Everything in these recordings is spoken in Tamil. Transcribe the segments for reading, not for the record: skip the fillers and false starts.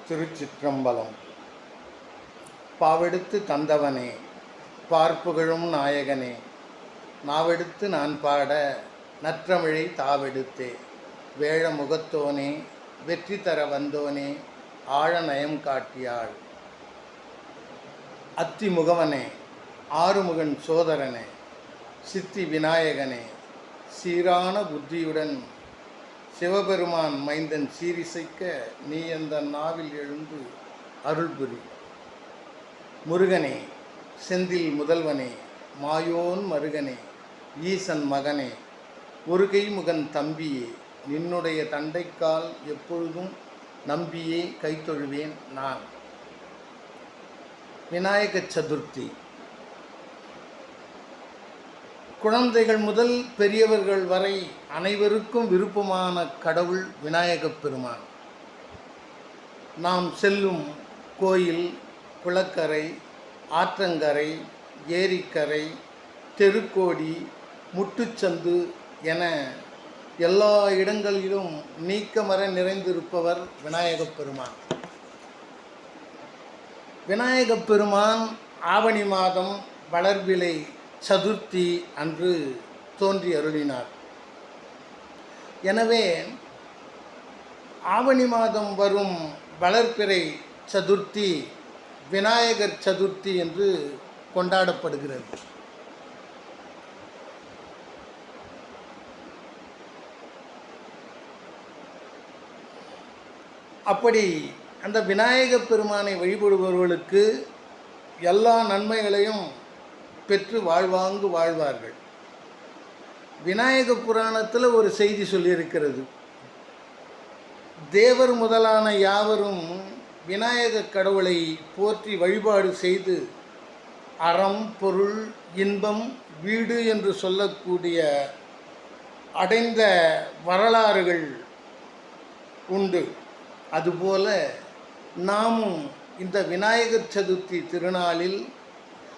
திருச்சிற்றம்பலம். பாவெடுத்து தந்தவனே, பார்ப்புகழும் நாயகனே, நாவெடுத்து நான் பாட நற்றமிழை தாவெடுத்தே, வேழ முகத்தோனே, வெற்றி தர வந்தோனே, ஆழ நயம் காட்டியாள். அத்தி முகவனே, ஆறுமுகன் சோதரனே, சித்தி விநாயகனே, சீரான புத்தியுடன் சிவபெருமான் மைந்தன் சீரிசைக்க நீ அந்த நாவில் எழுந்து அருள்புரி. முருகனே, செந்தில் முதல்வனே, மாயோன் மருகனே, ஈசன் மகனே, ஒருகை முகன் தம்பியே, நின்னுடைய தண்டைக்கால் எப்பொழுதும் நம்பியே கைத்தொழுவேன் நான். விநாயக சதுர்த்தி. குழந்தைகள் முதல் பெரியவர்கள் வரை அனைவருக்கும் விருப்பமான கடவுள் விநாயகப் பெருமான். நாம் செல்லும் கோயில், குளக்கரை, ஆற்றங்கரை, ஏரிக்கரை, தெருக்கோடி, முட்டுச்சந்து என எல்லா இடங்களிலும் நீக்கமர நிறைந்திருப்பவர் விநாயகப் பெருமான். விநாயகப் பெருமான் ஆவணி மாதம் வளர்பிறை சதுர்த்தி அன்று தோன்றி அருளினார். எனவே ஆவணி மாதம் வரும் வளர்பிறை சதுர்த்தி விநாயகர் சதுர்த்தி என்று கொண்டாடப்படுகிறது. அப்படி அந்த விநாயகப் பெருமானை வழிபடுபவர்களுக்கு எல்லா நன்மைகளையும் பெற்று வாழ்வாங்கு வாழ்வார்கள். விநாயக புராணத்தில் ஒரு செய்தி சொல்லியிருக்கிறது. தேவர் முதலான யாவரும் விநாயக கடவுளை போற்றி வழிபாடு செய்து அறம், பொருள், இன்பம், வீடு என்று சொல்லக்கூடிய அடைந்த வரலாறுகள் உண்டு. அதுபோல நாமும் இந்த விநாயகர் சதுர்த்தி திருநாளில்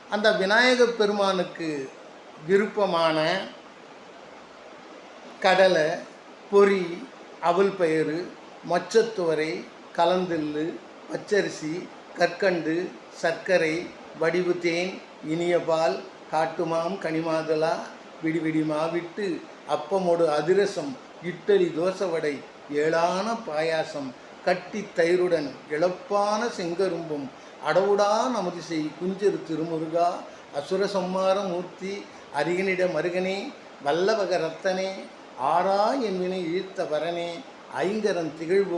அந்த விநாயகப் பெருமானுக்கு விருப்பமான கடலை, பொரி, அவல் பயிறு, மொச்சத்துவரை, கலந்தில்லு, பச்சரிசி, கற்கண்டு, சர்க்கரை, வடிவு தேன், இனிய பால், காட்டுமாம், கனிமாதலா, விடிவிடி மாவிட்டு, அப்பமோடு அதிரசம், இட்டலி, தோசை, ஏளான பாயாசம், கட்டி தயிருடன் இழப்பான செங்கரும்பும், அடவுடா நமதிசை குஞ்சரு திருமுருகா, அசுர சம்மார மூர்த்தி, அருகனிட மருகனே, வல்லவக ரத்தனே, ஆரா என் வினை இழுத்த வரனே, ஐங்கரன் திகழ்வு